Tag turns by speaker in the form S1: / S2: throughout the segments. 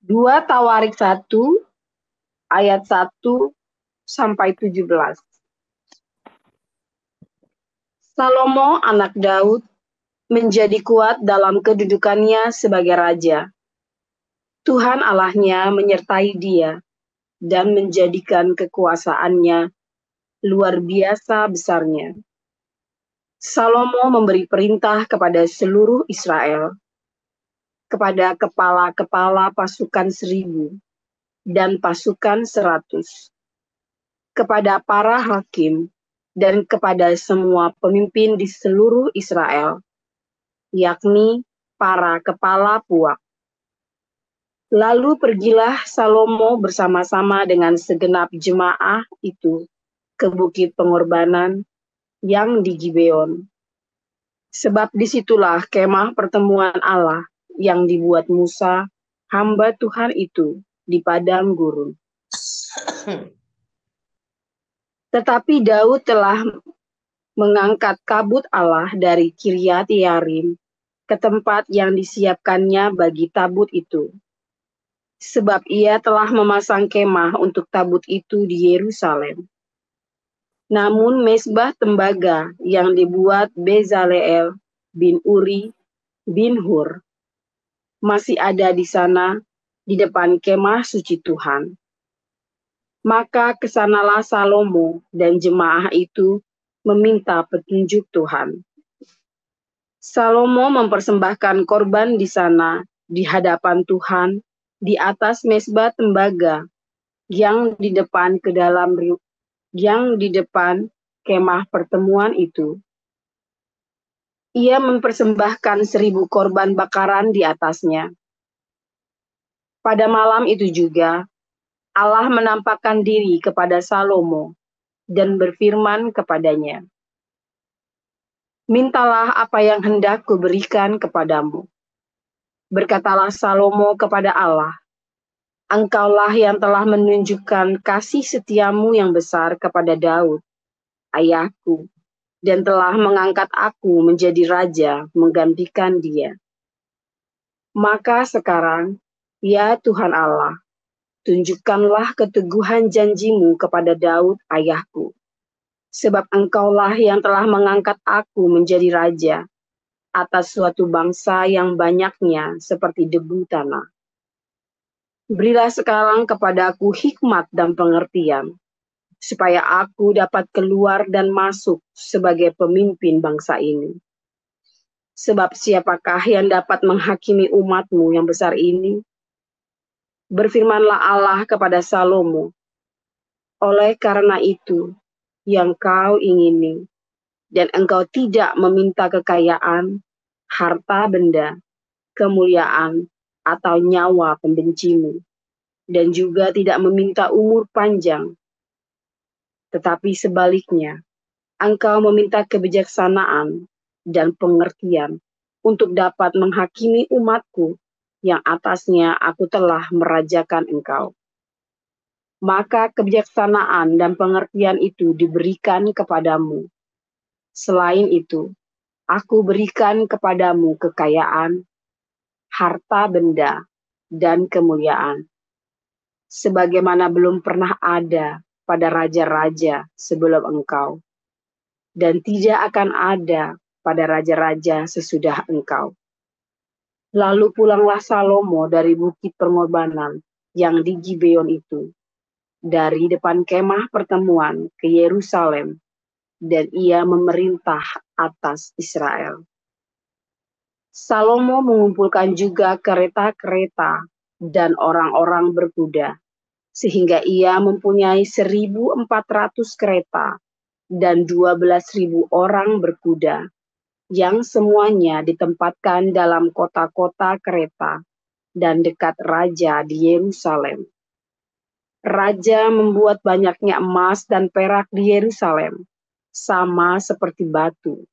S1: 2 Tawarik 1 ayat 1 sampai 17. Salomo anak Daud menjadi kuat dalam kedudukannya sebagai raja. Tuhan Allahnya menyertai dia dan menjadikan kekuasaannya luar biasa besarnya. Salomo memberi perintah kepada seluruh Israel, kepada kepala-kepala pasukan 1.000 dan pasukan 100, kepada para hakim dan kepada semua pemimpin di seluruh Israel, yakni para kepala puak. Lalu pergilah Salomo bersama-sama dengan segenap jemaah itu ke bukit pengorbanan yang di Gibeon. Sebab disitulah kemah pertemuan Allah yang dibuat Musa, hamba Tuhan itu, di padang gurun. Tetapi Daud telah mengangkat kabut Allah dari Kiryat Yearim ke tempat yang disiapkannya bagi tabut itu. Sebab ia telah memasang kemah untuk tabut itu di Yerusalem. Namun mezbah tembaga yang dibuat Bezaleel bin Uri bin Hur masih ada di sana di depan kemah suci Tuhan. Maka kesanalah Salomo dan jemaah itu meminta petunjuk Tuhan. Salomo mempersembahkan korban di sana di hadapan Tuhan di atas mezbah tembaga yang di depan kemah pertemuan itu. Ia mempersembahkan 1.000 korban bakaran di atasnya. Pada malam itu juga Allah menampakkan diri kepada Salomo dan berfirman kepadanya, "Mintalah apa yang hendak kuberikan kepadamu." Berkatalah Salomo kepada Allah, "Engkaulah yang telah menunjukkan kasih setiamu yang besar kepada Daud, ayahku, dan telah mengangkat aku menjadi raja menggantikan dia. Maka sekarang, ya Tuhan Allah, tunjukkanlah keteguhan janjimu kepada Daud ayahku, sebab engkaulah yang telah mengangkat aku menjadi raja atas suatu bangsa yang banyaknya seperti debu tanah. Berilah sekarang kepadaku hikmat dan pengertian, supaya aku dapat keluar dan masuk sebagai pemimpin bangsa ini. Sebab siapakah yang dapat menghakimi umatmu yang besar ini?" Berfirmanlah Allah kepada Salomo, "Oleh karena itu yang kau ingini, dan engkau tidak meminta kekayaan, harta benda, kemuliaan, atau nyawa pembencimu, dan juga tidak meminta umur panjang. Tetapi sebaliknya, engkau meminta kebijaksanaan dan pengertian untuk dapat menghakimi umatku yang atasnya aku telah merajakan engkau. Maka kebijaksanaan dan pengertian itu diberikan kepadamu. Selain itu, aku berikan kepadamu kekayaan, harta benda, dan kemuliaan, sebagaimana belum pernah ada pada raja-raja sebelum engkau, dan tidak akan ada pada raja-raja sesudah engkau." Lalu pulanglah Salomo dari bukit pengorbanan yang di Gibeon itu, dari depan kemah pertemuan ke Yerusalem, dan ia memerintah atas Israel. Salomo mengumpulkan juga kereta-kereta dan orang-orang berkuda, sehingga ia mempunyai 1.400 kereta dan 12.000 orang berkuda, yang semuanya ditempatkan dalam kota-kota kereta dan dekat raja di Yerusalem. Raja membuat banyaknya emas dan perak di Yerusalem, sama seperti batu,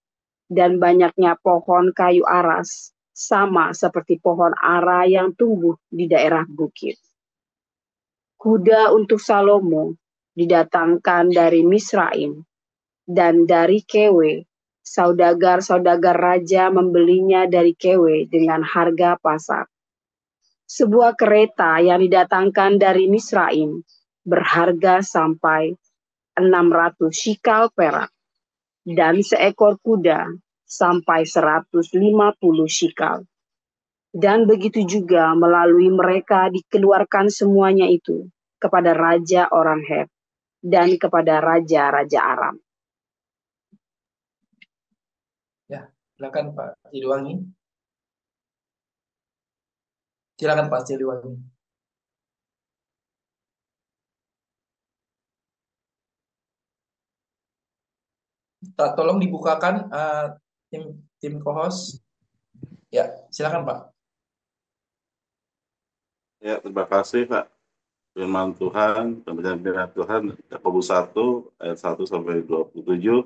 S1: dan banyaknya pohon kayu aras, sama seperti pohon ara yang tumbuh di daerah bukit. Kuda untuk Salomo didatangkan dari Misraim, dan dari Kewe, saudagar-saudagar raja membelinya dari Kewe dengan harga pasar. sebuah kereta yang didatangkan dari Misraim berharga sampai 600 shikal perak dan seekor kuda sampai 150 shikal. Dan begitu juga melalui mereka dikeluarkan semuanya itu kepada raja orang Het dan kepada raja-raja Aram.
S2: Ya, silakan Pak Siliwangi. Silakan Pak Siliwangi. Tolong dibukakan tim co-host. Ya, silakan Pak.
S3: Ya, terima kasih Pak. Firman Tuhan, pemberian Tuhan, Yakobus 1 ayat 1 sampai 27.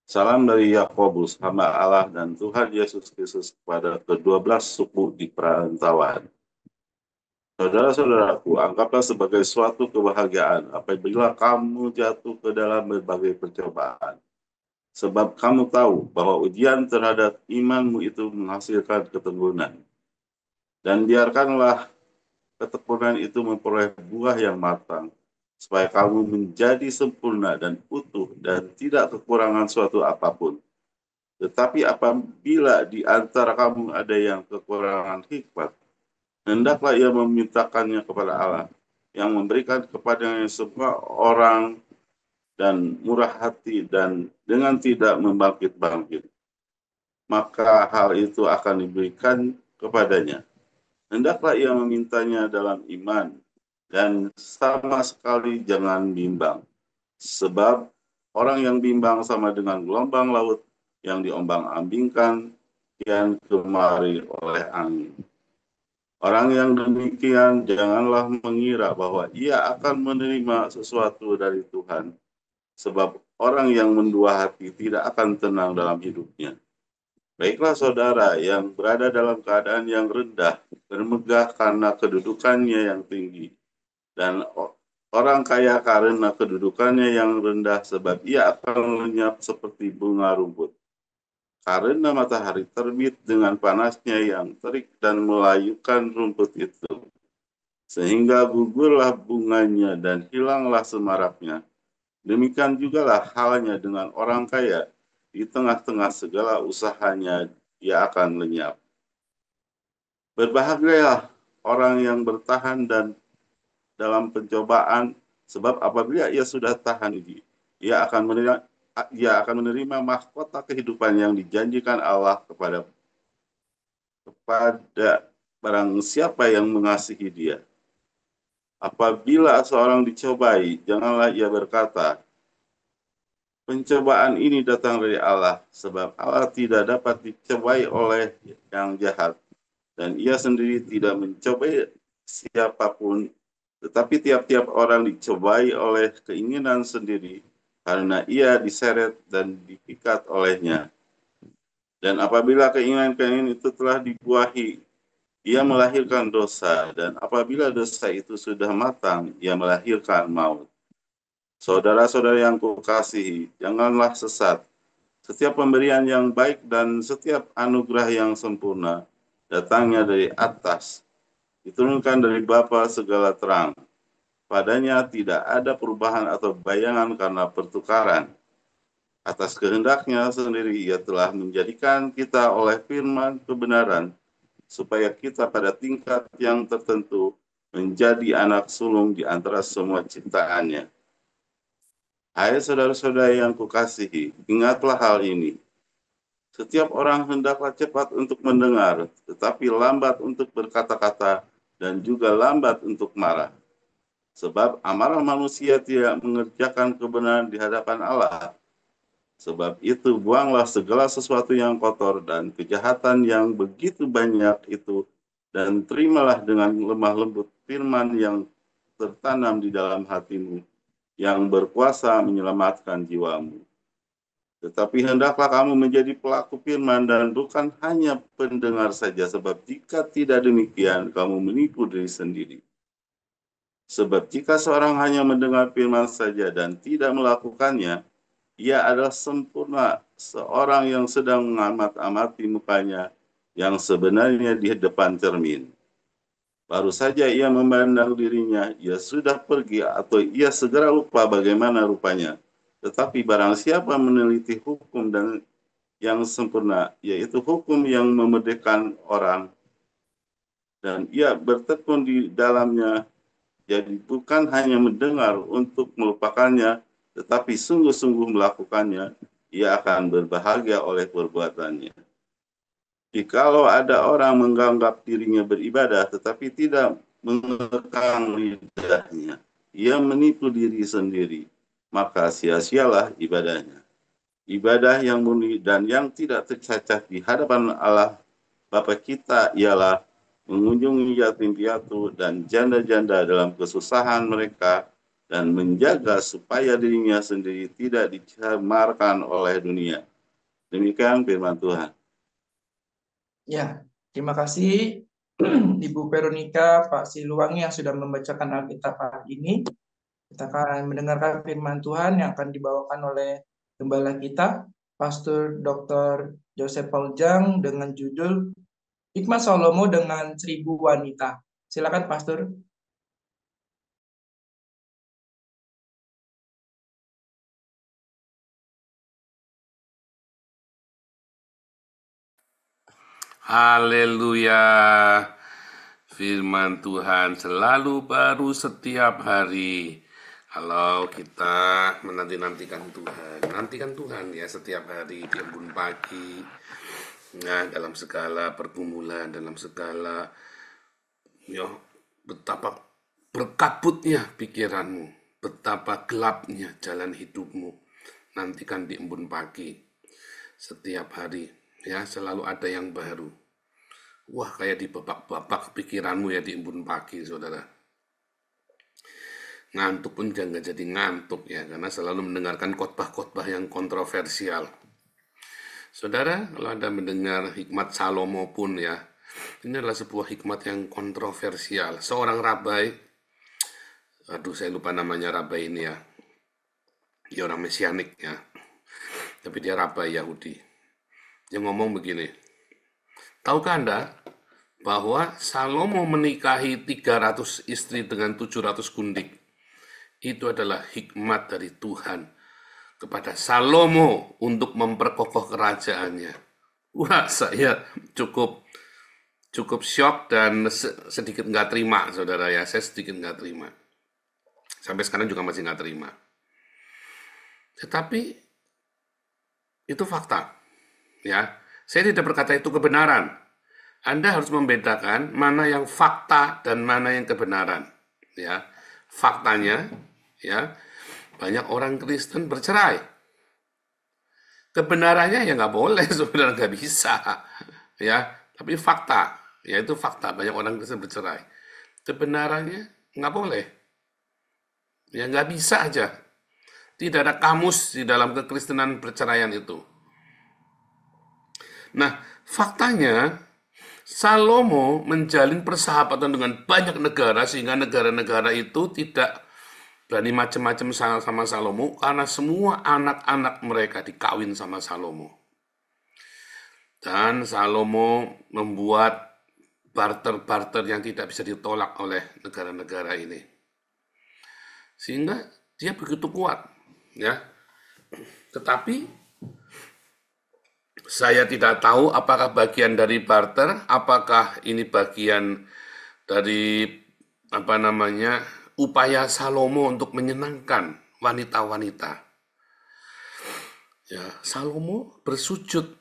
S3: Salam dari Yakobus, hamba Allah dan Tuhan Yesus Kristus kepada ke-12 suku di perantauan. Saudara-saudaraku, anggaplah sebagai suatu kebahagiaan apabila kamu jatuh ke dalam berbagai percobaan. Sebab kamu tahu bahwa ujian terhadap imanmu itu menghasilkan keteguhan. Dan biarkanlah ketekunan itu memperoleh buah yang matang, supaya kamu menjadi sempurna dan utuh dan tidak kekurangan suatu apapun. Tetapi apabila di antara kamu ada yang kekurangan hikmat, hendaklah ia memintakannya kepada Allah, yang memberikan kepadanya semua orang dan murah hati dan dengan tidak membangkit-bangkit. Maka hal itu akan diberikan kepadanya. Hendaklah ia memintanya dalam iman, dan sama sekali jangan bimbang. Sebab orang yang bimbang sama dengan gelombang laut yang diombang-ambingkan kian kemari oleh angin. Orang yang demikian janganlah mengira bahwa ia akan menerima sesuatu dari Tuhan. Sebab orang yang mendua hati tidak akan tenang dalam hidupnya. Baiklah saudara yang berada dalam keadaan yang rendah, bermegah karena kedudukannya yang tinggi. Dan orang kaya karena kedudukannya yang rendah sebab ia akan lenyap seperti bunga rumput. Karena matahari terbit dengan panasnya yang terik dan melayukan rumput itu. Sehingga gugurlah bunganya dan hilanglah semaraknya. Demikian jugalah halnya dengan orang kaya. Di tengah-tengah segala usahanya ia akan lenyap. Berbahagialah orang yang bertahan dan dalam pencobaan, sebab apabila ia sudah tahan ini, ia akan menerima mahkota kehidupan yang dijanjikan Allah kepada barang siapa yang mengasihi dia. Apabila seorang dicobai, janganlah ia berkata, pencobaan ini datang dari Allah, sebab Allah tidak dapat dicobai oleh yang jahat, dan ia sendiri tidak mencobai siapapun, tetapi tiap-tiap orang dicobai oleh keinginan sendiri, karena ia diseret dan dipikat olehnya. Dan apabila keinginan-keinginan itu telah dibuahi, ia melahirkan dosa, dan apabila dosa itu sudah matang, ia melahirkan maut. Saudara-saudara yang kukasihi, janganlah sesat. Setiap pemberian yang baik dan setiap anugerah yang sempurna datangnya dari atas, diturunkan dari Bapa segala terang. Padanya tidak ada perubahan atau bayangan karena pertukaran. Atas kehendaknya sendiri ia telah menjadikan kita oleh firman kebenaran, supaya kita pada tingkat yang tertentu menjadi anak sulung di antara semua ciptaannya. Hai saudara-saudara yang kukasihi, ingatlah hal ini. Setiap orang hendaklah cepat untuk mendengar, tetapi lambat untuk berkata-kata, dan juga lambat untuk marah. Sebab amarah manusia tidak mengerjakan kebenaran di hadapan Allah. Sebab itu buanglah segala sesuatu yang kotor dan kejahatan yang begitu banyak itu, dan terimalah dengan lemah lembut firman yang tertanam di dalam hatimu, yang berkuasa menyelamatkan jiwamu. Tetapi hendaklah kamu menjadi pelaku firman dan bukan hanya pendengar saja, sebab jika tidak demikian, kamu menipu diri sendiri. Sebab jika seorang hanya mendengar firman saja dan tidak melakukannya, ia adalah sempurna seorang yang sedang mengamat-amati mukanya, yang sebenarnya di depan cermin. Baru saja ia memandang dirinya, ia sudah pergi atau ia segera lupa bagaimana rupanya. Tetapi barang siapa meneliti hukum dan yang sempurna, yaitu hukum yang memerdekakan orang, dan ia bertekun di dalamnya, jadi bukan hanya mendengar untuk melupakannya, tetapi sungguh-sungguh melakukannya, ia akan berbahagia oleh perbuatannya. Jikalau ada orang menganggap dirinya beribadah, tetapi tidak mengekang lidahnya, ia menipu diri sendiri, maka sia-sialah ibadahnya. Ibadah yang murni dan yang tidak tercacat di hadapan Allah Bapa kita ialah mengunjungi yatim piatu dan janda-janda dalam kesusahan mereka dan menjaga supaya dirinya sendiri tidak dicemarkan oleh dunia. Demikian firman Tuhan.
S2: Ya, terima kasih Ibu Veronica, Pak Siliwangi yang sudah membacakan Alkitab hari ini. Kita akan mendengarkan firman Tuhan yang akan dibawakan oleh gembala kita, Pastor Dr. Joseph Pauljang dengan judul Hikmat Salomo dengan 1000 Wanita. Silakan Pastor.
S4: Haleluya. Firman Tuhan selalu baru setiap hari. Kalau kita menanti-nantikan Tuhan, nantikan Tuhan ya setiap hari di embun pagi. Nah, dalam segala pergumulan, dalam segala betapa berkabutnya pikiranmu, betapa gelapnya jalan hidupmu. Nantikan di embun pagi setiap hari. Ya, selalu ada yang baru. Wah, kayak di babak-babak pikiranmu ya di embun pagi, saudara. Ngantuk pun jangan jadi ngantuk ya, karena selalu mendengarkan khotbah-khotbah yang kontroversial. Saudara, kalau Anda mendengar hikmat Salomo pun ya, ini adalah sebuah hikmat yang kontroversial. Seorang rabai, saya lupa namanya rabai ini ya. Dia orang Mesianik ya, tapi dia rabai Yahudi. Dia ngomong begini, tahukah Anda bahwa Salomo menikahi 300 istri dengan 700 gundik? Itu adalah hikmat dari Tuhan kepada Salomo untuk memperkokoh kerajaannya. Wah, saya cukup syok dan sedikit nggak terima, saudara ya. Saya sedikit nggak terima. Sampai sekarang juga masih nggak terima. Tetapi itu fakta. Ya, saya tidak berkata itu kebenaran. Anda harus membedakan mana yang fakta dan mana yang kebenaran. Ya, faktanya, ya, banyak orang Kristen bercerai. Kebenarannya ya nggak boleh, sebenarnya nggak bisa. Ya, tapi fakta, ya itu fakta. Banyak orang Kristen bercerai. Kebenarannya nggak boleh. Ya nggak bisa aja. Tidak ada kamus di dalam kekristenan perceraian itu. Nah, faktanya Salomo menjalin persahabatan dengan banyak negara sehingga negara-negara itu tidak berani macam-macam sama Salomo karena semua anak-anak mereka dikawin sama Salomo. Dan Salomo membuat barter-barter yang tidak bisa ditolak oleh negara-negara ini. Sehingga dia begitu kuat, ya. Tetapi saya tidak tahu apakah bagian dari barter, apakah ini bagian dari upaya Salomo untuk menyenangkan wanita-wanita. Ya, Salomo bersujud.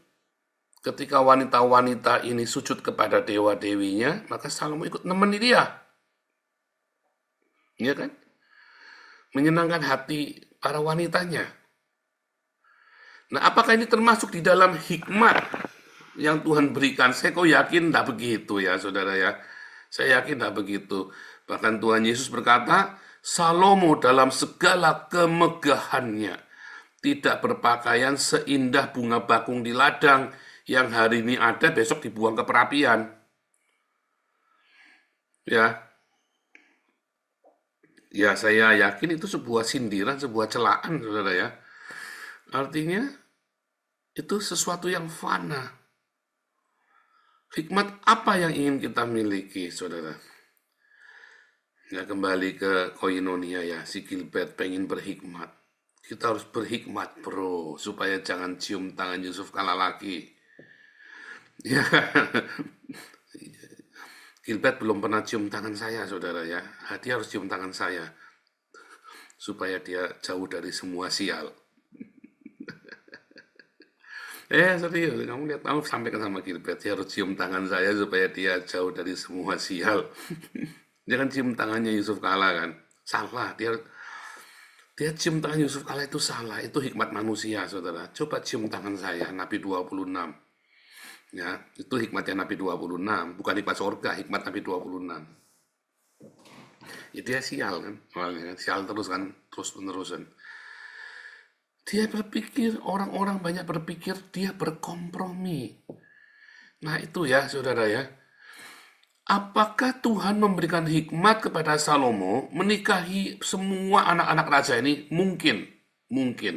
S4: Ketika wanita-wanita ini sujud kepada dewa-dewinya, maka Salomo ikut nemeni dia. Ya kan? Menyenangkan hati para wanitanya. Nah, apakah ini termasuk di dalam hikmat yang Tuhan berikan? Saya kok yakin tidak begitu ya, saudara ya. Saya yakin tidak begitu. Bahkan Tuhan Yesus berkata, Salomo dalam segala kemegahannya tidak berpakaian seindah bunga bakung di ladang yang hari ini ada, besok dibuang ke perapian. Ya, saya yakin itu sebuah sindiran, sebuah celaan, saudara ya. Artinya, itu sesuatu yang fana. Hikmat apa yang ingin kita miliki, saudara? Ya, kembali ke koinonia ya, si Gilbert pengen berhikmat. Kita harus berhikmat, bro, supaya jangan cium tangan Yusuf kala lagi. Ya, Gilbert belum pernah cium tangan saya, saudara ya. Dia harus cium tangan saya, supaya dia jauh dari semua sial. Serius, kamu lihat, kamu sampaikan sama Gilbert, dia harus cium tangan saya supaya dia jauh dari semua sial. Jangan cium tangannya Yusuf Kala kan, salah. Dia cium tangan Yusuf Kala itu salah, itu hikmat manusia, saudara. Coba cium tangan saya, Nabi 26. Ya, itu hikmatnya Nabi 26, bukan hikmat surga, hikmat Nabi 26. Ya dia sial kan, awalnya sial terus kan, terus menerusan. Dia berpikir, orang-orang banyak berpikir dia berkompromi. Nah itu ya saudara ya. Apakah Tuhan memberikan hikmat kepada Salomo menikahi semua anak-anak raja ini? Mungkin.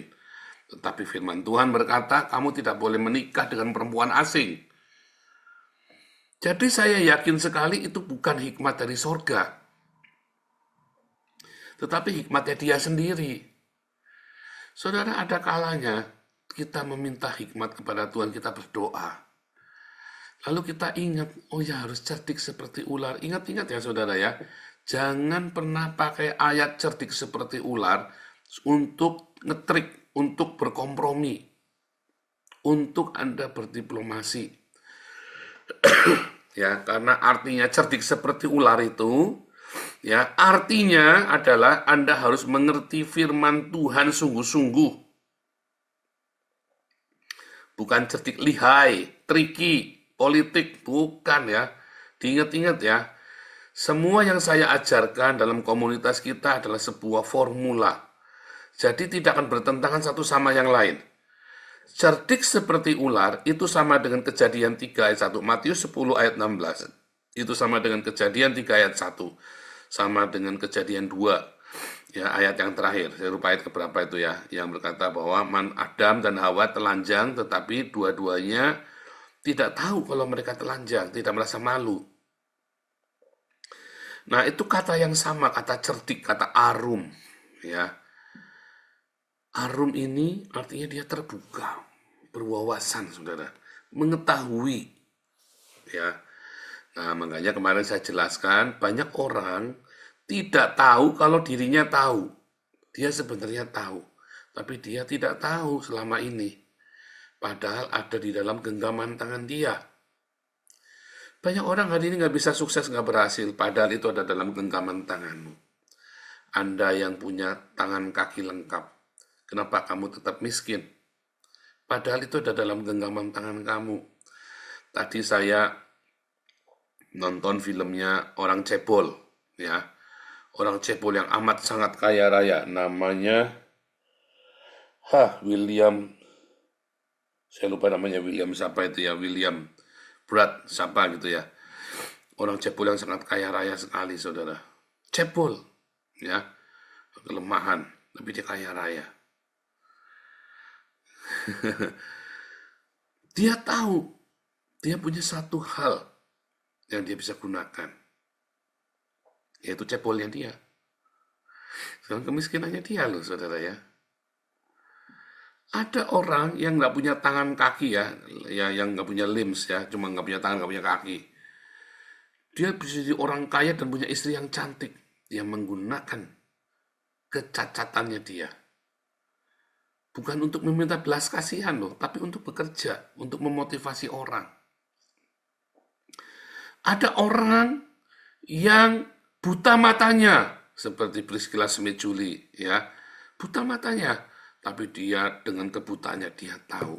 S4: Tetapi firman Tuhan berkata, kamu tidak boleh menikah dengan perempuan asing. Jadi saya yakin sekali itu bukan hikmat dari sorga. Tetapi hikmatnya dia sendiri. Saudara, ada kalanya kita meminta hikmat kepada Tuhan, kita berdoa. Lalu kita ingat, oh ya harus cerdik seperti ular. Ingat-ingat ya saudara ya, jangan pernah pakai ayat cerdik seperti ular untuk ngetrik, untuk berkompromi, untuk Anda berdiplomasi. Ya, karena artinya cerdik seperti ular itu, ya, artinya adalah Anda harus mengerti firman Tuhan sungguh-sungguh. Bukan cerdik lihai, triki, politik, bukan ya. Diingat-ingat ya. Semua yang saya ajarkan dalam komunitas kita adalah sebuah formula. Jadi tidak akan bertentangan satu sama yang lain. Cerdik seperti ular itu sama dengan Kejadian 3 ayat 1, Matius 10 ayat 16. Itu sama dengan Kejadian 3 ayat 1. Sama dengan Kejadian 2, ya ayat yang terakhir, saya lupa ayat keberapa itu ya, yang berkata bahwa Adam dan Hawa telanjang, tetapi dua-duanya tidak tahu kalau mereka telanjang, tidak merasa malu. Nah itu kata yang sama, kata cerdik, kata arum, ya. Arum ini artinya dia terbuka, berwawasan, saudara, mengetahui, ya. Nah, makanya kemarin saya jelaskan, banyak orang tidak tahu kalau dirinya tahu. Dia sebenarnya tahu, tapi dia tidak tahu selama ini. Padahal ada di dalam genggaman tangan dia. Banyak orang hari ini nggak bisa sukses, nggak berhasil, padahal itu ada dalam genggaman tanganmu. Anda yang punya tangan kaki lengkap, kenapa kamu tetap miskin? Padahal itu ada dalam genggaman tangan kamu. Tadi saya nonton filmnya orang cebol, ya, orang cebol yang amat sangat kaya raya, namanya William, saya lupa namanya, William siapa itu ya, William Brad siapa gitu ya, orang cebol yang sangat kaya raya sekali, saudara, cebol, ya, kelemahan, tapi dia kaya raya. Dia tahu, dia punya satu hal yang dia bisa gunakan, yaitu cebolnya dia. Sekarang kemiskinannya dia loh, saudara ya. Ada orang yang nggak punya tangan kaki ya, yang nggak punya limbs ya, cuma nggak punya tangan, nggak punya kaki. Dia bisa jadi orang kaya dan punya istri yang cantik. Dia menggunakan kecacatannya dia. Bukan untuk meminta belas kasihan loh, tapi untuk bekerja, untuk memotivasi orang. Ada orang yang buta matanya, seperti Priscilla Smith Julie, ya, buta matanya, tapi dia dengan kebutaannya dia tahu,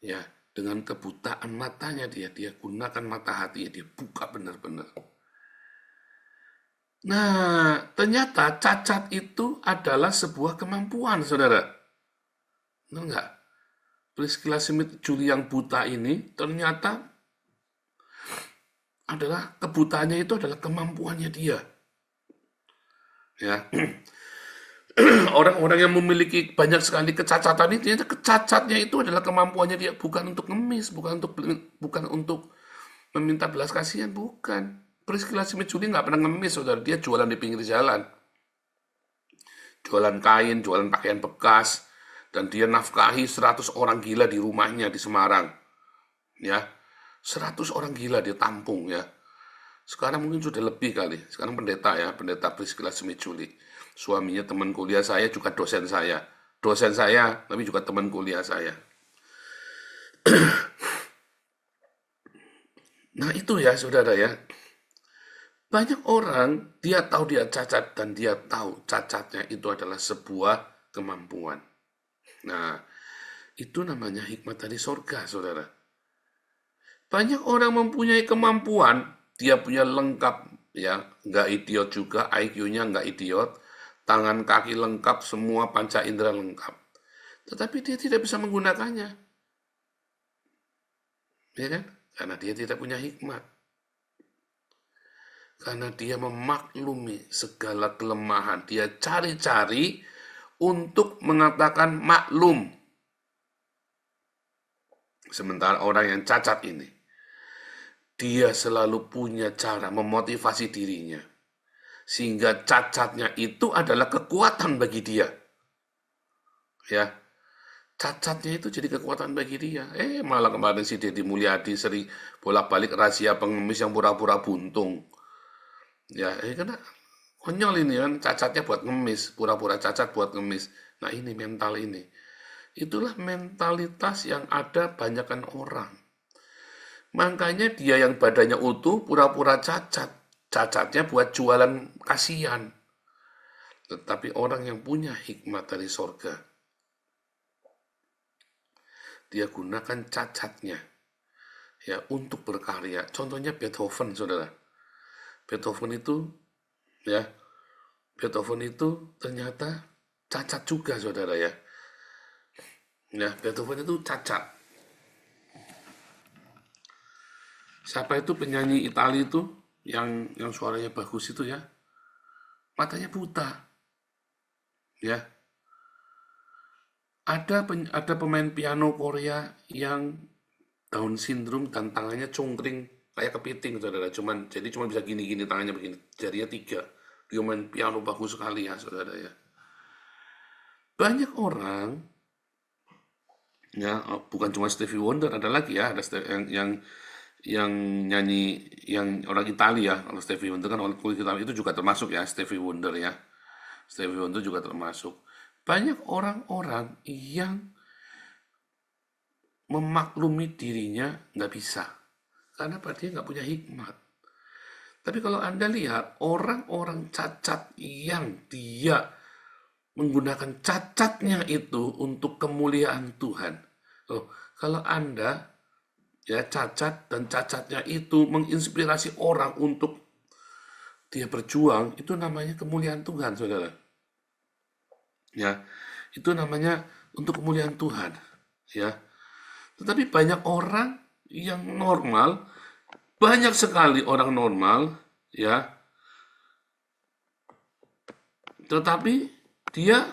S4: ya, dengan kebutaan matanya dia gunakan mata hatinya, dia buka benar-benar. Nah, ternyata cacat itu adalah sebuah kemampuan, saudara. Benar nggak? Priscilla Smith Julie yang buta ini ternyata adalah kebutaannya itu adalah kemampuannya dia. Ya. Orang-orang yang memiliki banyak sekali kecacatan itu, kecacatnya itu adalah kemampuannya dia, bukan untuk ngemis, bukan untuk meminta belas kasihan, bukan. Priscilla Simejuli nggak pernah ngemis, saudara. Dia jualan di pinggir jalan. Jualan kain, jualan pakaian bekas. Dan dia nafkahi 100 orang gila di rumahnya di Semarang. Ya, 100 orang gila dia tampung ya. Sekarang mungkin sudah lebih kali. Sekarang pendeta ya, pendeta Priscilla Simejuli. Suaminya teman kuliah saya, juga dosen saya. Dosen saya, tapi juga teman kuliah saya. Nah itu ya saudara ya. Banyak orang, dia tahu dia cacat dan dia tahu cacatnya itu adalah sebuah kemampuan. Nah, itu namanya hikmat dari sorga, saudara. Banyak orang mempunyai kemampuan, dia punya lengkap, ya, nggak idiot juga, IQ-nya nggak idiot, tangan kaki lengkap, semua panca indera lengkap. Tetapi dia tidak bisa menggunakannya. Ya kan? Karena dia tidak punya hikmat. Karena dia memaklumi segala kelemahan. Dia cari-cari untuk mengatakan maklum. Sementara orang yang cacat ini, dia selalu punya cara memotivasi dirinya. Sehingga cacatnya itu adalah kekuatan bagi dia. Ya, cacatnya itu jadi kekuatan bagi dia. Malah kemarin si Deddy Mulyadi sering bolak-balik rahasia pengemis yang pura-pura buntung. Ya, karena konyol ini kan, cacatnya buat ngemis, pura-pura cacat buat ngemis. Nah ini mental ini. Itulah mentalitas yang ada banyakkan orang. Makanya dia yang badannya utuh, pura-pura cacat. Cacatnya buat jualan kasihan. Tetapi orang yang punya hikmat dari sorga, dia gunakan cacatnya ya untuk berkarya. Contohnya Beethoven, saudara. Beethoven itu ternyata cacat juga, saudara ya. Ya, Beethoven itu cacat. Siapa itu penyanyi Italia itu yang suaranya bagus itu ya? Matanya buta. Ya. Ada pemain piano Korea yang Down syndrome dan tangannya cungkring kayak kepiting, saudara. Cuma bisa gini-gini tangannya begini, jarinya 3. Dia main piano bagus sekali ya, saudara ya. Banyak orang ya, bukan cuma Stevie Wonder, ada lagi ya, ada yang nyanyi yang orang Italia. Kalau Stevie Wonder kan orang kulit hitam, itu juga termasuk ya Stevie Wonder ya. Stevie Wonder juga termasuk. Banyak orang-orang yang memaklumi dirinya nggak bisa. Karena dia nggak punya hikmat. Tapi kalau Anda lihat orang-orang cacat yang dia menggunakan cacatnya itu untuk kemuliaan Tuhan. Kalau Anda ya cacat dan cacatnya itu menginspirasi orang untuk dia berjuang, itu namanya kemuliaan Tuhan, saudara. Ya, itu namanya untuk kemuliaan Tuhan. Ya, tetapi banyak orang yang normal, banyak sekali orang normal, ya, tetapi dia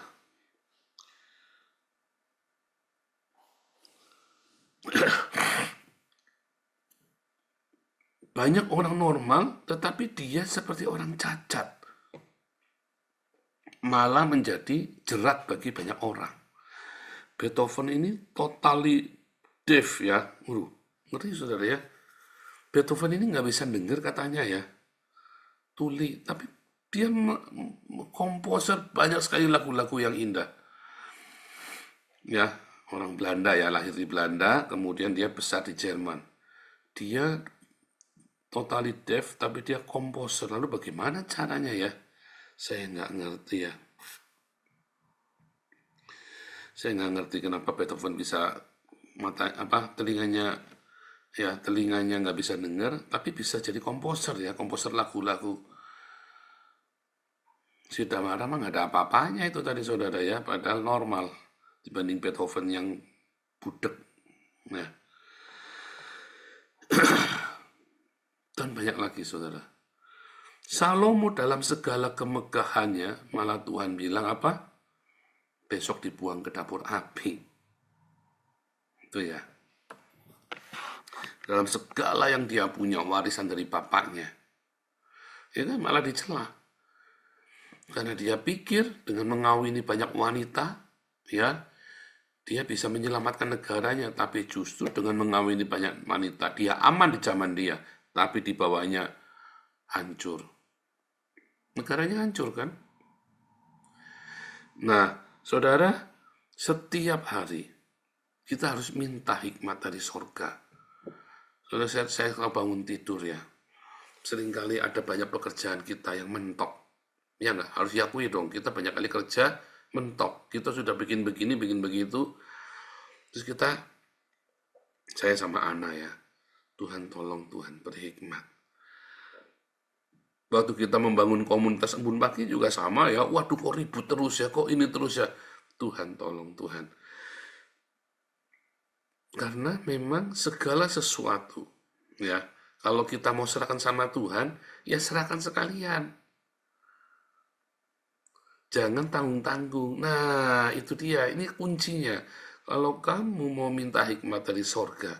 S4: banyak orang normal, tetapi dia seperti orang cacat. Malah menjadi jerat bagi banyak orang. Beethoven ini totally deaf ya. Ngerti saudara ya? Beethoven ini nggak bisa dengar katanya ya. Tuli, tapi dia komposer banyak sekali lagu-lagu yang indah. Ya, orang Belanda ya, lahir di Belanda, kemudian dia besar di Jerman. Dia totally deaf, tapi dia komposer. Lalu bagaimana caranya ya? Saya nggak ngerti ya. Saya nggak ngerti kenapa Beethoven bisa telinganya nggak bisa dengar, tapi bisa jadi komposer ya, komposer lagu-lagu. Si Damara mah nggak ada apa-apanya itu tadi saudara ya, padahal normal dibanding Beethoven yang budek. Ya. Dan banyak lagi saudara. Salomo dalam segala kemegahannya, malah Tuhan bilang apa? Besok dibuang ke dapur api. Itu ya. dalam segala yang dia punya, warisan dari bapaknya. Ya kan, malah dicela. Karena dia pikir dengan mengawini banyak wanita, ya, dia bisa menyelamatkan negaranya, tapi justru dengan mengawini banyak wanita, dia aman di zaman dia, tapi di bawahnya hancur. Negaranya hancur kan? Nah, saudara, setiap hari kita harus minta hikmat dari sorga. Saudara, saya kalau bangun tidur ya, seringkali ada banyak pekerjaan kita yang mentok. Ya nggak, harus diakui dong, kita banyak kali kerja, mentok. Kita sudah bikin begini, bikin begitu. Terus saya sama Ana ya, Tuhan tolong, Tuhan berhikmat. Waktu kita membangun komunitas embun pagi juga sama ya, waduh kok ribut terus ya, kok ini terus ya. Tuhan tolong, Tuhan. Karena memang segala sesuatu, ya, kalau kita mau serahkan sama Tuhan, ya serahkan sekalian. Jangan tanggung-tanggung. Nah, itu dia. Ini kuncinya. Kalau kamu mau minta hikmat dari sorga,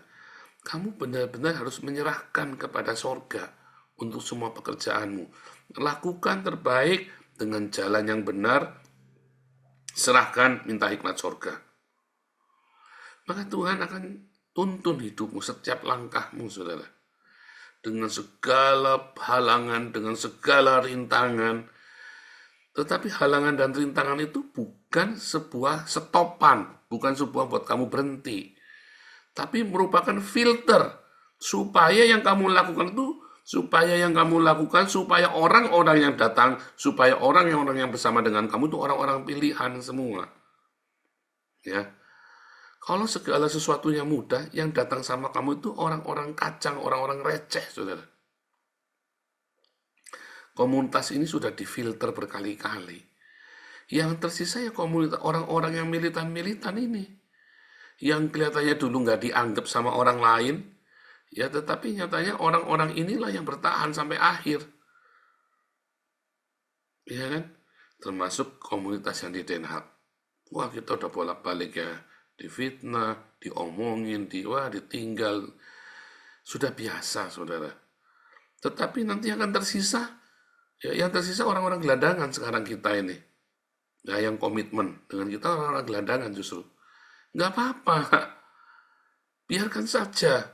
S4: kamu benar-benar harus menyerahkan kepada sorga untuk semua pekerjaanmu. Lakukan terbaik dengan jalan yang benar. Serahkan, minta hikmat sorga. Maka Tuhan akan tuntun hidupmu setiap langkahmu, saudara. Dengan segala halangan, dengan segala rintangan. Tetapi halangan dan rintangan itu bukan sebuah stopan, bukan sebuah buat kamu berhenti. Tapi merupakan filter supaya yang kamu lakukan itu, supaya orang-orang yang datang, supaya orang-orang yang bersama dengan kamu itu orang-orang pilihan semua. Ya. Kalau segala sesuatunya mudah, yang datang sama kamu itu orang-orang kacang, orang-orang receh, saudara. Komunitas ini sudah difilter berkali-kali. Yang tersisa ya komunitas orang-orang yang militan-militan ini. Yang kelihatannya dulu nggak dianggap sama orang lain, ya tetapi nyatanya orang-orang inilah yang bertahan sampai akhir. Ya kan? Termasuk komunitas yang di Den Haag. Wah, kita udah bolak-balik ya. Difitnah, diomongin, ditinggal. Sudah biasa, saudara. Tetapi nanti akan tersisa, ya, yang tersisa orang-orang gelandangan sekarang kita ini. Nah, yang komitmen dengan kita orang-orang gelandangan justru. Nggak apa-apa. Biarkan saja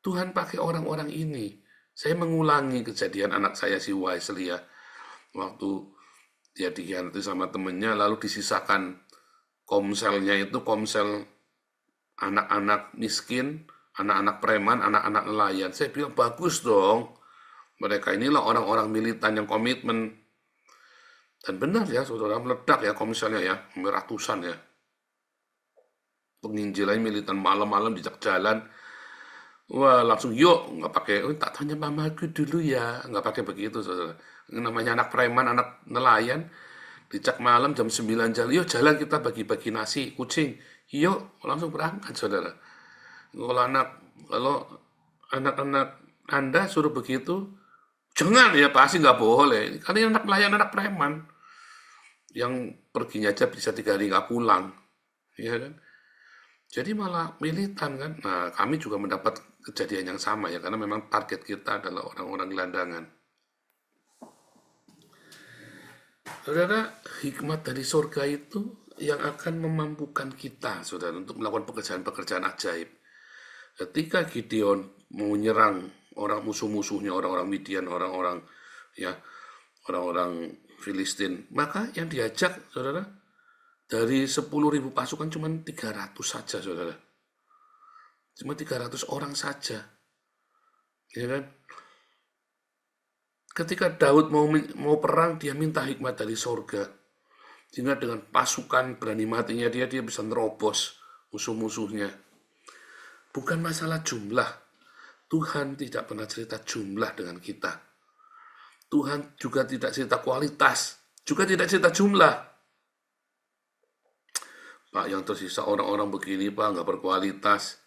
S4: Tuhan pakai orang-orang ini. Saya mengulangi kejadian anak saya si Wesley ya. Waktu dia dikhianati sama temennya, lalu disisakan komselnya itu komsel anak-anak miskin, anak-anak preman, anak-anak nelayan. Saya bilang bagus dong. Mereka inilah orang-orang militan yang komitmen. Dan benar ya, saudara, meledak ya komisalnya ya, ratusan ya. Penginjilan militan malam-malam di jalan. Wah, langsung yuk, nggak pakai, tak tanya mamaku dulu ya, nggak pakai begitu, saudara. Namanya anak preman, anak nelayan, dicak malam jam 9 jalan, yuk jalan kita bagi-bagi nasi, kucing, yuk, langsung berangkat, saudara. Kalau anak-anak Anda suruh begitu, jangan ya, pasti nggak boleh. Karena anak nelayan, anak preman, yang perginya aja bisa 3 hari nggak pulang, ya kan? Jadi malah militan kan. Nah, kami juga mendapat kejadian yang sama ya, karena memang target kita adalah orang-orang gelandangan. Saudara, hikmat dari surga itu yang akan memampukan kita, saudara, untuk melakukan pekerjaan-pekerjaan ajaib. Ketika Gideon mau menyerang orang musuh-musuhnya, orang-orang Midian, orang-orang Filistin, maka yang diajak, saudara, dari 10.000 pasukan cuma 300 saja, saudara. Cuma 300 orang saja. Ya kan? Ketika Daud mau perang, dia minta hikmat dari sorga. Sehingga dengan pasukan berani matinya dia bisa nerobos musuh-musuhnya. Bukan masalah jumlah. Tuhan tidak pernah cerita jumlah dengan kita. Tuhan juga tidak cerita kualitas. Juga tidak cerita jumlah. Pak, yang tersisa orang-orang begini, Pak, nggak berkualitas.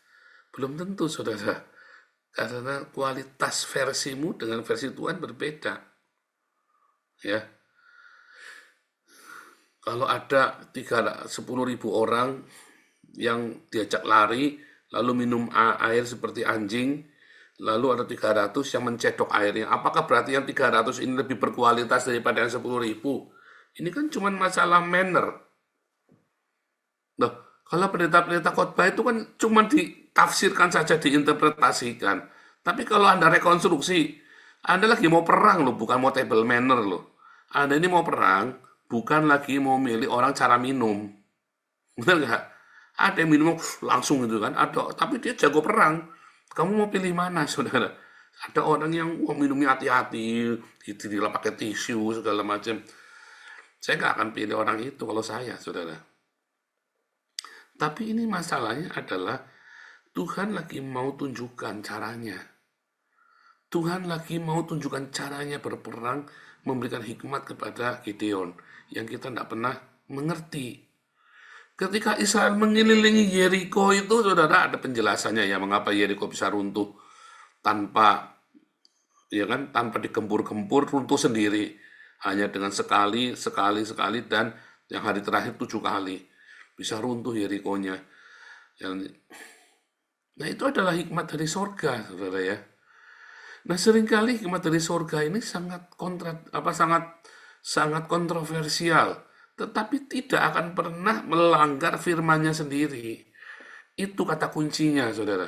S4: Belum tentu, saudara. Karena kualitas versimu dengan versi Tuhan berbeda. Ya. Kalau ada 10.000 orang yang diajak lari, lalu minum air seperti anjing, lalu ada 300 yang mencedok airnya. Apakah berarti yang 300 ini lebih berkualitas daripada yang 10.000? Ini kan cuma masalah manner. Loh, kalau pendeta-pendeta khotbah itu kan cuma ditafsirkan saja, diinterpretasikan. Tapi kalau Anda rekonstruksi, Anda lagi mau perang loh, bukan mau table manner loh. Anda ini mau perang, bukan lagi mau milih orang cara minum. Benar nggak? Ada yang minum langsung gitu kan, ada, tapi dia jago perang. Kamu mau pilih mana, saudara? Ada orang yang minumnya hati-hati, ditilah pakai tisu segala macam. Saya nggak akan pilih orang itu kalau saya, saudara. Tapi ini masalahnya adalah Tuhan lagi mau tunjukkan caranya. Tuhan lagi mau tunjukkan caranya berperang, memberikan hikmat kepada Gideon yang kita tidak pernah mengerti. Ketika Israel mengelilingi Yeriko itu, saudara, ada penjelasannya ya, mengapa Yeriko bisa runtuh tanpa digempur-gempur, runtuh sendiri, hanya dengan sekali, dan yang hari terakhir 7 kali bisa runtuh Yerikonya. Nah, itu adalah hikmat dari sorga, saudara ya. Nah, seringkali hikmat dari sorga ini sangat kontroversial, tetapi tidak akan pernah melanggar firman-Nya sendiri. Itu kata kuncinya, saudara.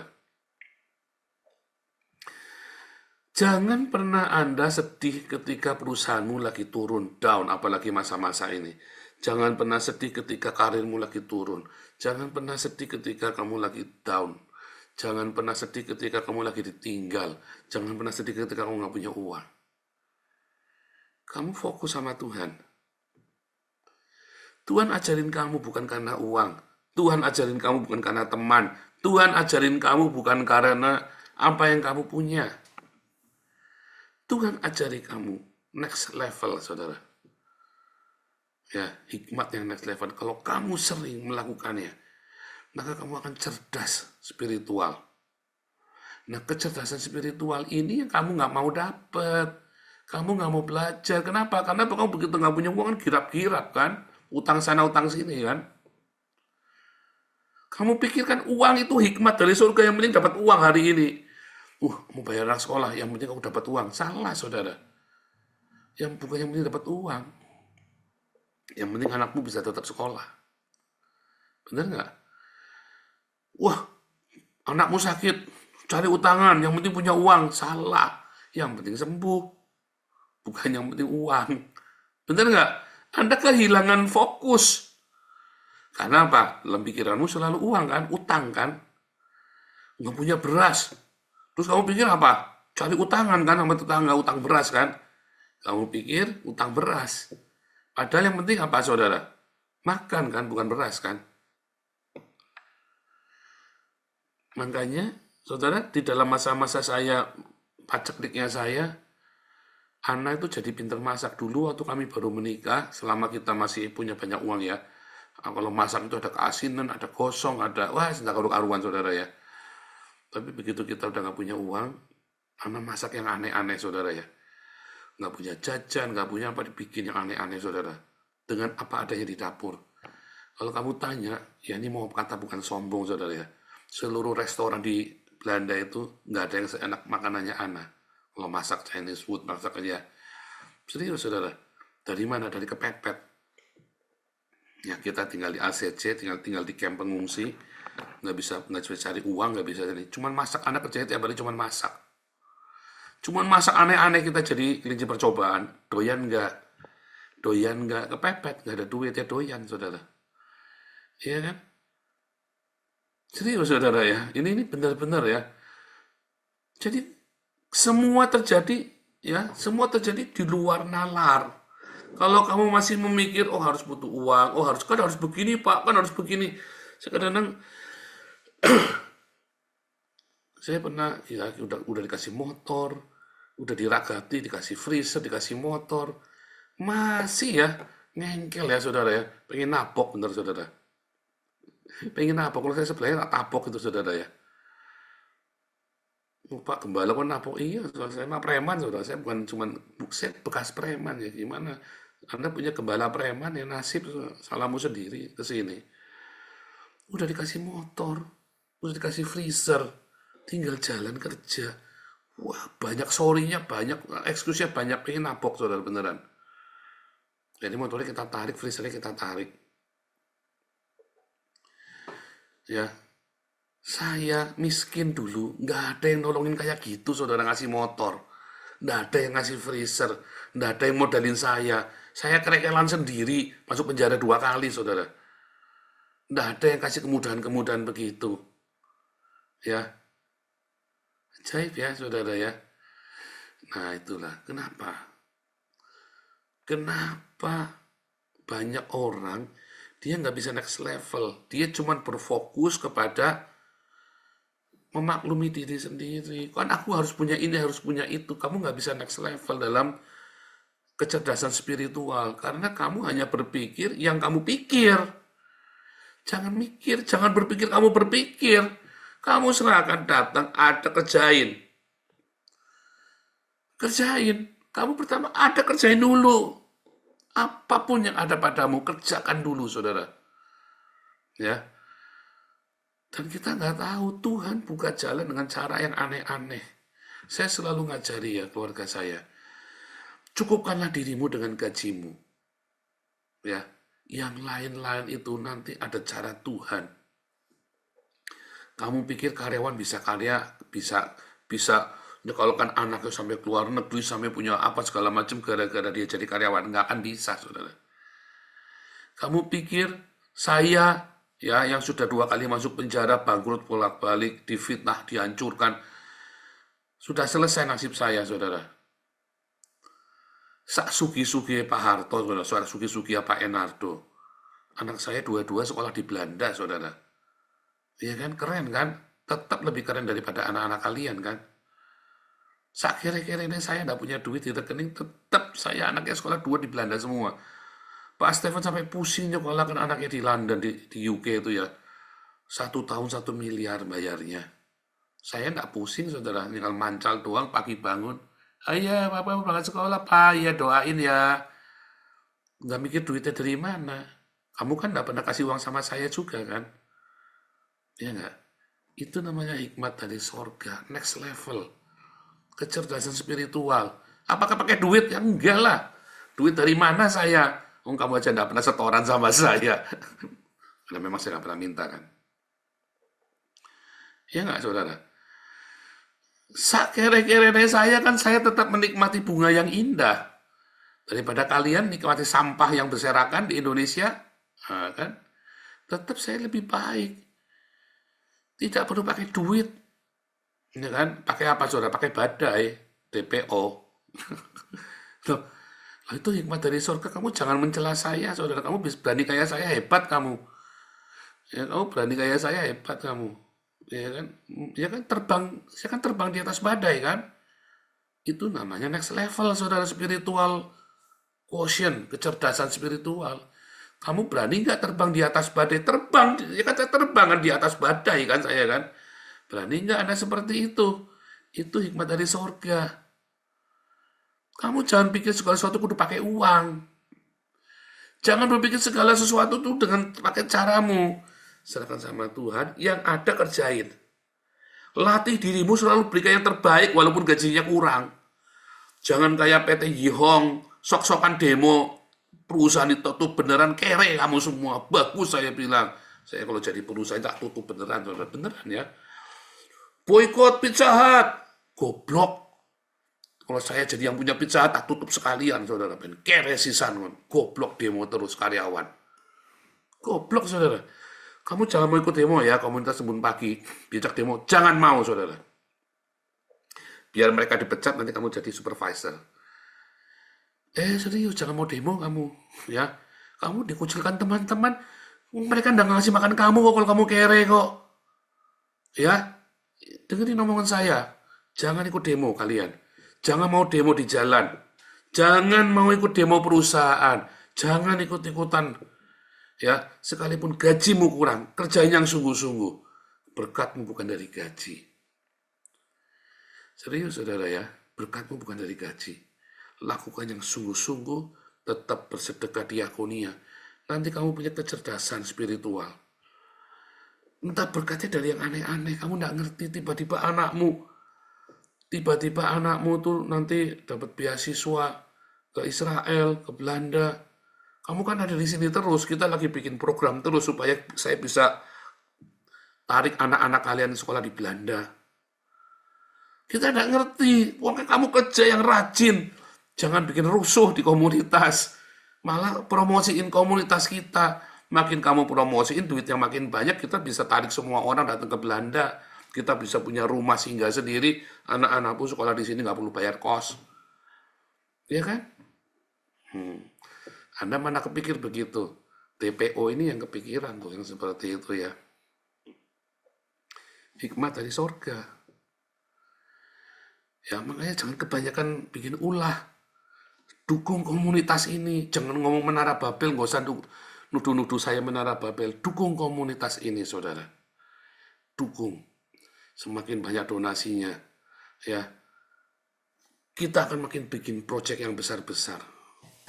S4: Jangan pernah Anda sedih ketika perusahaanmu lagi turun, down, apalagi masa-masa ini. Jangan pernah sedih ketika karirmu lagi turun. Jangan pernah sedih ketika kamu lagi down. Jangan pernah sedih ketika kamu lagi ditinggal. Jangan pernah sedih ketika kamu nggak punya uang. Kamu fokus sama Tuhan. Tuhan ajarin kamu bukan karena uang. Tuhan ajarin kamu bukan karena teman. Tuhan ajarin kamu bukan karena apa yang kamu punya. Tuhan ajari kamu next level, saudara. Ya, hikmat yang next level. Kalau kamu sering melakukannya, maka kamu akan cerdas spiritual. Nah, kecerdasan spiritual ini yang kamu nggak mau dapet. Kamu nggak mau belajar. Kenapa? Karena kamu begitu nggak punya uang kan girap-girap kan. Utang sana, utang sini kan. Kamu pikirkan uang itu hikmat dari surga, yang penting dapat uang hari ini. Mau bayar anak sekolah, yang penting kamu dapat uang. Salah, saudara. Yang bukan yang penting dapat uang. Yang penting anakmu bisa tetap sekolah. Benar nggak? Anakmu sakit, cari utangan, yang penting punya uang. Salah. Yang penting sembuh. Bukan yang penting uang. Benar nggak? Anda kehilangan fokus. Karena apa? Dalam pikiranmu selalu uang kan? Utang kan? Nggak punya beras. Terus kamu pikir apa? Cari utangan kan sama tetangga, utang beras kan? Kamu pikir utang beras. Padahal yang penting apa, saudara? Makan kan, bukan beras kan? Makanya, saudara, di dalam masa-masa saya, pacekliknya saya, Ana itu jadi pinter masak. Dulu waktu kami baru menikah, selama kita masih punya banyak uang ya. Kalau masak itu ada keasinan, ada gosong, ada, tidak karu-karuan, saudara ya. Tapi begitu kita udah nggak punya uang, Ana masak yang aneh-aneh, saudara ya. Nggak punya jajan, nggak punya apa, dibikin yang aneh-aneh, saudara. Dengan apa adanya di dapur. Kalau kamu tanya, ya ini mau kata bukan sombong, saudara ya. Seluruh restoran di Belanda itu nggak ada yang seenak makanannya Ana. Kalau masak Chinese food, masak aja. Serius, saudara. Dari mana? Dari kepepet. Ya, kita tinggal di ACC, tinggal di camp pengungsi. Nggak bisa cari uang, nggak bisa jadi. Cuman masak, anak kerja tiap hari cuman masak. Cuman masak aneh-aneh, kita jadi kelinci percobaan. Doyan nggak, kepepet, nggak ada duit ya doyan, saudara. Iya kan? Serius, saudara ya. Ini benar-benar ya. Jadi semua terjadi di luar nalar. Kalau kamu masih memikir, harus butuh uang, harus begini Pak, kan harus begini. Kadang-kadang saya pernah udah dikasih motor, udah diragati, dikasih freezer, dikasih motor, masih ya ngengkel ya, saudara ya. Pengen napok, bener, saudara. Pengen napok. Kalau saya sebelahnya tapok itu, saudara ya. Pak Gembala kok napok? Iya, saya mah preman, saudara. Saya bukan cuman, saya bekas preman ya. Gimana? Anda punya gembala preman ya, nasib salahmu sendiri ke sini. Udah dikasih motor, udah dikasih freezer, tinggal jalan kerja. Wah, banyak sorry-nya, banyak excuse-nya, banyak, pengen nabok saudara beneran. Jadi motornya kita tarik, freezer-nya kita tarik. Ya, saya miskin dulu, nggak ada yang nolongin kayak gitu, saudara, ngasih motor. Nggak ada yang ngasih freezer, nggak ada yang modalin saya. Saya kerekelan sendiri, masuk penjara 2 kali, saudara. Nggak ada yang kasih kemudahan-kemudahan begitu. Ya, ajaib ya, saudara ya. Nah, itulah kenapa. Kenapa banyak orang, dia nggak bisa next level. Dia cuma berfokus kepada memaklumi diri sendiri. Kan aku harus punya ini, harus punya itu. Kamu nggak bisa next level dalam kecerdasan spiritual. Karena kamu hanya berpikir yang kamu pikir. Jangan mikir, jangan berpikir kamu berpikir. Kamu serahkan datang, ada kerjain. Kerjain. Kamu pertama ada kerjain dulu. Apapun yang ada padamu, kerjakan dulu, saudara. Ya. Dan kita nggak tahu, Tuhan buka jalan dengan cara yang aneh-aneh. Saya selalu ngajari ya keluarga saya. Cukupkanlah dirimu dengan gajimu. Ya. Yang lain-lain itu nanti ada cara Tuhan. Kamu pikir karyawan bisa nyekolahkan anaknya sampai keluar negeri, sampai punya apa segala macam gara-gara dia jadi karyawan. Nggak akan bisa, saudara. Kamu pikir saya, ya, yang sudah 2 kali masuk penjara, bangkrut bolak-balik, difitnah, dihancurkan, sudah selesai nasib saya, saudara. Sak sugi-sugi Pak Harto, saudara, sak sugi-sugi Pak Enardo. Anak saya dua-dua sekolah di Belanda, saudara. Iya kan, keren kan? Tetap lebih keren daripada anak-anak kalian kan? Sak kira-kira ini saya tidak punya duit di rekening, tetap saya anaknya sekolah 2 di Belanda semua. Pak Stefan sampai pusing nyekolahkan anaknya di London, di UK itu ya. 1 tahun 1 miliar bayarnya. Saya tidak pusing, saudara. Tinggal mancal doang, pagi bangun. Ayah, Papa mau berangkat sekolah, Pak. Ya doain ya. Nggak mikir duitnya dari mana. Kamu kan tidak pernah kasih uang sama saya juga kan? Ya nggak? Itu namanya hikmat dari sorga. Next level. Kecerdasan spiritual. Apakah pakai duit? Ya enggak lah. Duit dari mana saya? Kamu aja enggak pernah setoran sama saya. Karena memang saya enggak pernah minta kan. Ya enggak, saudara? Kere-kere saya kan saya tetap menikmati bunga yang indah. Daripada kalian nikmati sampah yang berserakan di Indonesia. Nah, kan? Tetap saya lebih baik. Tidak perlu pakai duit. Ini kan, pakai apa saudara? Pakai badai, DPO. Loh, itu hikmat dari surga. Kamu jangan mencela saya, saudara. Kamu berani kayak saya, hebat kamu. Ya, kamu berani kayak saya, hebat kamu. Ya kan terbang, saya kan terbang di atas badai kan. Itu namanya next level, saudara, spiritual quotient, kecerdasan spiritual. Kamu berani nggak terbang di atas badai? Terbang, ya kan saya terbang kan di atas badai kan saya kan. Berani nggak Anda seperti itu? Itu hikmat dari sorga. Kamu jangan pikir segala sesuatu kudu pakai uang. Jangan berpikir segala sesuatu itu dengan pakai caramu. Serahkan sama Tuhan, yang ada kerjain. Latih dirimu selalu berikan yang terbaik walaupun gajinya kurang. Jangan kayak PT Yihong, sok-sokan demo, perusahaan ditutup beneran, kere kamu semua. Bagus saya bilang. Saya kalau jadi perusahaan tak tutup beneran, beneran ya. Boykot Pizza Hut. Goblok. Kalau saya jadi yang punya Pizza Hut, tak tutup sekalian, saudara. Kere sisan, goblok demo terus karyawan. Goblok, saudara. Kamu jangan mau ikut demo ya, komunitas Embun Pagi. Diajak demo, jangan mau, saudara. Biar mereka dipecat, nanti kamu jadi supervisor. Serius, jangan mau demo kamu. Ya, kamu dikucilkan teman-teman. Mereka nggak ngasih makan kamu kok kalau kamu kere kok. Ya, dengerin omongan saya, jangan ikut demo kalian. Jangan mau demo di jalan. Jangan mau ikut demo perusahaan. Jangan ikut-ikutan. Ya, sekalipun gajimu kurang, kerjain yang sungguh-sungguh. Berkatmu bukan dari gaji. Serius, saudara ya, berkatmu bukan dari gaji. Lakukan yang sungguh-sungguh, tetap bersedekah diakonia. Nanti kamu punya kecerdasan spiritual. Entah berkatnya dari yang aneh-aneh, kamu nggak ngerti, tiba-tiba anakmu Tiba-tiba anakmu tuh nanti dapat beasiswa ke Israel, ke Belanda. Kamu kan ada di sini terus, kita lagi bikin program terus supaya saya bisa tarik anak-anak kalian sekolah di Belanda. Kita tidak ngerti, pokoknya kamu kerja yang rajin. Jangan bikin rusuh di komunitas. Malah promosiin komunitas kita. Makin kamu promosiin, duit yang makin banyak, kita bisa tarik semua orang datang ke Belanda. Kita bisa punya rumah singgah sendiri. Anak-anakku sekolah di sini nggak perlu bayar kos. Iya kan? Anda mana kepikir begitu? TPO ini yang kepikiran tuh, yang seperti itu ya. Hikmat dari sorga. Ya makanya jangan kebanyakan bikin ulah. Dukung komunitas ini. Jangan ngomong Menara Babel, nggak usah nuduh-nuduh saya Menara Babel. Dukung komunitas ini, saudara. Dukung. Semakin banyak donasinya, ya kita akan makin bikin proyek yang besar-besar.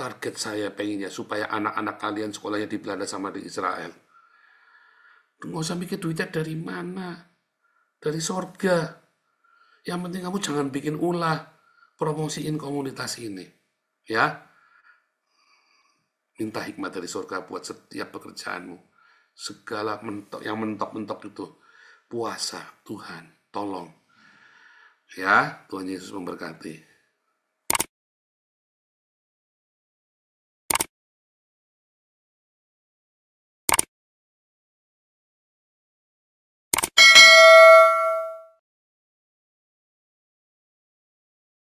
S4: Target saya pengennya supaya anak-anak kalian sekolahnya di Belanda sama di Israel. Nggak usah mikir duitnya dari mana. Dari sorga. Yang penting kamu jangan bikin ulah. Promosiin komunitas ini. Ya. Minta hikmat dari sorga buat setiap pekerjaanmu. Segala yang mentok-mentok itu. Puasa, Tuhan, tolong. Ya, Tuhan Yesus memberkati.